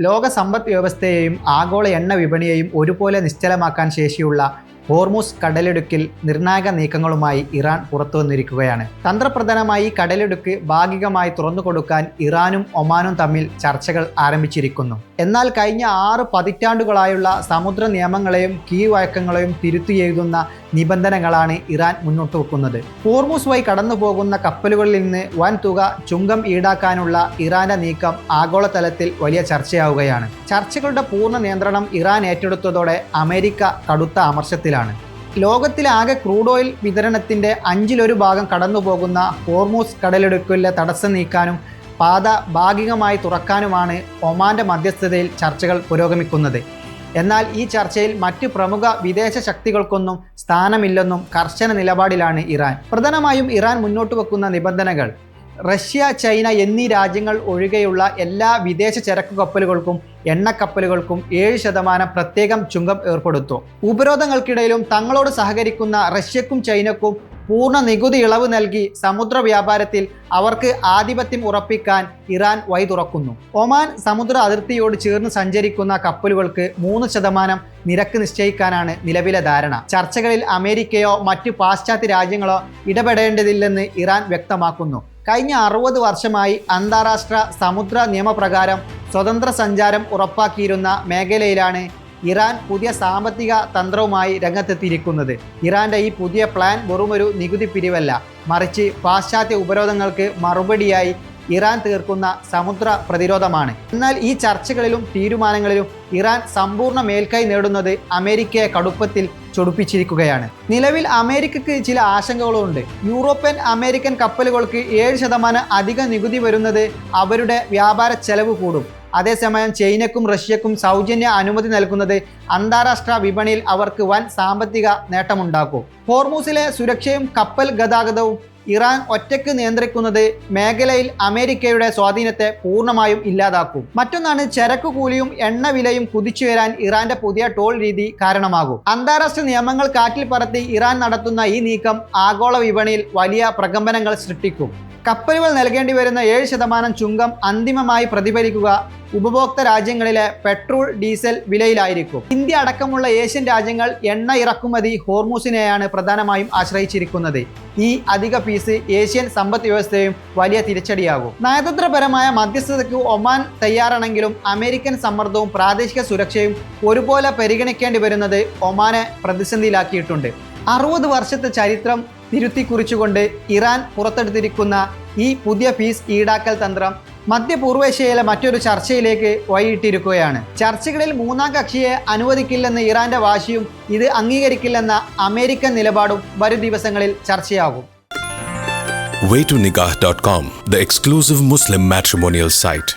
ലോക സമ്പദ് വ്യവസ്ഥയെയും ആഗോള എണ്ണ വിപണിയെയും ഒരുപോലെ നിശ്ചലമാക്കാൻ ശേഷിയുള്ള ഹോർമുസ് കടലിടുക്കിൽ നിർണായക നീക്കങ്ങളുമായി ഇറാൻ പുറത്തുവന്നിരിക്കുകയാണ്. തന്ത്രപ്രധാനമായി കടലിടുക്ക് ഭാഗികമായി തുറന്നുകൊടുക്കാൻ ഇറാനും ഒമാനും തമ്മിൽ ചർച്ചകൾ ആരംഭിച്ചിരിക്കുന്നു. എന്നാൽ കഴിഞ്ഞ 6 പതിറ്റാണ്ടുകളായുള്ള സമുദ്ര നിയമങ്ങളെയും കീഴ്വഴക്കങ്ങളെയും തിരുത്തിയെഴുതുന്ന നിബന്ധനകളാണ് ഇറാൻ മുന്നോട്ട് വെക്കുന്നത്. ഹോർമുസ് വഴി കടന്നുപോകുന്ന കപ്പലുകളിൽ നിന്ന് വൻ തുക ചുങ്കം ഈടാക്കാനുള്ള ഇറാന്റെ നീക്കം ആഗോളതലത്തിൽ വലിയ ചർച്ചയാവുകയാണ്. ചർച്ചകളുടെ പൂർണ്ണ നിയന്ത്രണം ഇറാൻ ഏറ്റെടുത്തതോടെ അമേരിക്ക കടുത്ത അമർഷത്തിലാണ്. ലോകത്തിലാകെ ക്രൂഡ് ഓയിൽ വിതരണത്തിന്റെ 1/5 ഭാഗം കടന്നുപോകുന്ന ഹോർമുസ് കടലിടുക്കിലെ തടസ്സം നീക്കാനും പാത ഭാഗികമായി തുറക്കാനുമാണ് ഒമാന്റെ മധ്യസ്ഥതയിൽ ചർച്ചകൾ പുരോഗമിക്കുന്നത്. എന്നാൽ ഈ ചർച്ചയിൽ മറ്റ് പ്രമുഖ വിദേശ ശക്തികൾക്കൊന്നും സ്ഥാനമില്ലെന്നും കർശന നിലപാടിലാണ് ഇറാൻ. പ്രധാനമായും ഇറാൻ മുന്നോട്ട് വെക്കുന്ന നിബന്ധനകൾ റഷ്യ, ചൈന എന്നീ രാജ്യങ്ങൾ ഒഴികെയുള്ള എല്ലാ വിദേശ ചരക്കു കപ്പലുകൾക്കും എണ്ണക്കപ്പലുകൾക്കും 7% പ്രത്യേകം ചുങ്കം ഏർപ്പെടുത്തും. ഉപരോധങ്ങൾക്കിടയിലും തങ്ങളോട് സഹകരിക്കുന്ന റഷ്യക്കും ചൈനക്കും പൂർണ്ണ നികുതി ഇളവ് നൽകി സമുദ്ര വ്യാപാരത്തിൽ അവർക്ക് ആധിപത്യം ഉറപ്പിക്കാൻ ഇറാൻ വഴി തുറക്കുന്നു. ഒമാൻ സമുദ്ര അതിർത്തിയോട് ചേർന്ന് സഞ്ചരിക്കുന്ന കപ്പലുകൾക്ക് 3% നിരക്ക് നിശ്ചയിക്കാനാണ് നിലവിലെ ധാരണ. ചർച്ചകളിൽ അമേരിക്കയോ മറ്റ് പാശ്ചാത്യ രാജ്യങ്ങളോ ഇടപെടേണ്ടതില്ലെന്ന് ഇറാൻ വ്യക്തമാക്കുന്നു. കഴിഞ്ഞ 60 വർഷമായി അന്താരാഷ്ട്ര സമുദ്ര നിയമപ്രകാരം സ്വതന്ത്ര സഞ്ചാരം ഉറപ്പാക്കിയിരുന്ന മേഖലയിലാണ് ഇറാൻ പുതിയ സാമ്പത്തിക തന്ത്രവുമായി രംഗത്തെത്തിയിരിക്കുന്നത്. ഇറാന്റെ ഈ പുതിയ പ്ലാൻ വെറുമൊരു നികുതി പിരിവല്ല, മറിച്ച് പാശ്ചാത്യ ഉപരോധങ്ങൾക്ക് മറുപടിയായി ഇറാൻ തീർക്കുന്ന സമുദ്ര പ്രതിരോധമാണ്. എന്നാൽ ഈ ചർച്ചകളിലും തീരുമാനങ്ങളിലും ഇറാൻ സമ്പൂർണ്ണ മേൽക്കൈ നേടുന്നത് അമേരിക്കയെ കടുപ്പത്തിൽ ചൊടിപ്പിച്ചിരിക്കുകയാണ്. നിലവിൽ അമേരിക്കയ്ക്ക് ചില ആശങ്കകളുണ്ട്. യൂറോപ്യൻ അമേരിക്കൻ കപ്പലുകൾക്ക് 7% അധിക നികുതി വരുന്നത് അവരുടെ വ്യാപാര ചെലവ് കൂടും. അതേസമയം ചൈനയ്ക്കും റഷ്യക്കും സൗജന്യ അനുമതി നൽകുന്നത് അന്താരാഷ്ട്ര വിപണിയിൽ അവർക്ക് വൻ സാമ്പത്തിക നേട്ടമുണ്ടാക്കും. ഹോർമുസിലെ സുരക്ഷയും കപ്പൽ ഗതാഗതവും ഇറാൻ ഒറ്റയ്ക്ക് നിയന്ത്രിക്കുന്നത് മേഖലയിൽ അമേരിക്കയുടെ സ്വാധീനത്തെ പൂർണ്ണമായും ഇല്ലാതാക്കും. മറ്റൊന്നാണ് ചരക്കു കൂലിയും എണ്ണ വിലയും കുതിച്ചുയരാൻ ഇറാന്റെ പുതിയ ടോൾ രീതി കാരണമാകും. അന്താരാഷ്ട്ര നിയമങ്ങൾ കാറ്റിൽ പറത്തി ഇറാൻ നടത്തുന്ന ഈ നീക്കം ആഗോള വിപണിയിൽ വലിയ പ്രകമ്പനങ്ങൾ സൃഷ്ടിക്കും. കപ്പലുകൾ നൽകേണ്ടി വരുന്ന 7% ചുങ്കം അന്തിമമായി പ്രതിഫലിക്കുക ഉപഭോക്തൃ രാജ്യങ്ങളിലെ പെട്രോൾ, ഡീസൽ വിലയിലായിരിക്കും. ഇന്ത്യ അടക്കമുള്ള ഏഷ്യൻ രാജ്യങ്ങൾ എണ്ണ ഇറക്കുമതി ഹോർമുസിനെയാണ് പ്രധാനമായും ആശ്രയിച്ചിരിക്കുന്നത്. ഈ അധിക ഫീസ് ഏഷ്യൻ സമ്പദ് വ്യവസ്ഥയും വലിയ തിരിച്ചടിയാകും. നയതന്ത്രപരമായ മധ്യസ്ഥതയ്ക്ക് ഒമാൻ തയ്യാറാണെങ്കിലും അമേരിക്കൻ സമ്മർദ്ദവും പ്രാദേശിക സുരക്ഷയും ഒരുപോലെ പരിഗണിക്കേണ്ടി വരുന്നത് ഒമാനെ പ്രതിസന്ധിയിലാക്കിയിട്ടുണ്ട്. 60 വർഷത്തെ ചരിത്രം തിരുത്തിക്കുറിച്ചുകൊണ്ട് ഇറാൻ പുറത്തെടുത്തിരിക്കുന്ന ഈ പുതിയ ഫീസ് ഈടാക്കൽ തന്ത്രം മധ്യപൂർവേഷ്യയിലെ മറ്റൊരു ചർച്ചയിലേക്ക് വഴിയിട്ടിരിക്കുകയാണ്. ചർച്ചകളിൽ മൂന്നാം കക്ഷിയെ അനുവദിക്കില്ലെന്ന ഇറാന്റെ വാശിയും ഇത് അംഗീകരിക്കില്ലെന്ന അമേരിക്കൻ നിലപാടും വരും ദിവസങ്ങളിൽ ചർച്ചയാകും. Waytonikah.com, the exclusive Muslim matrimonial site.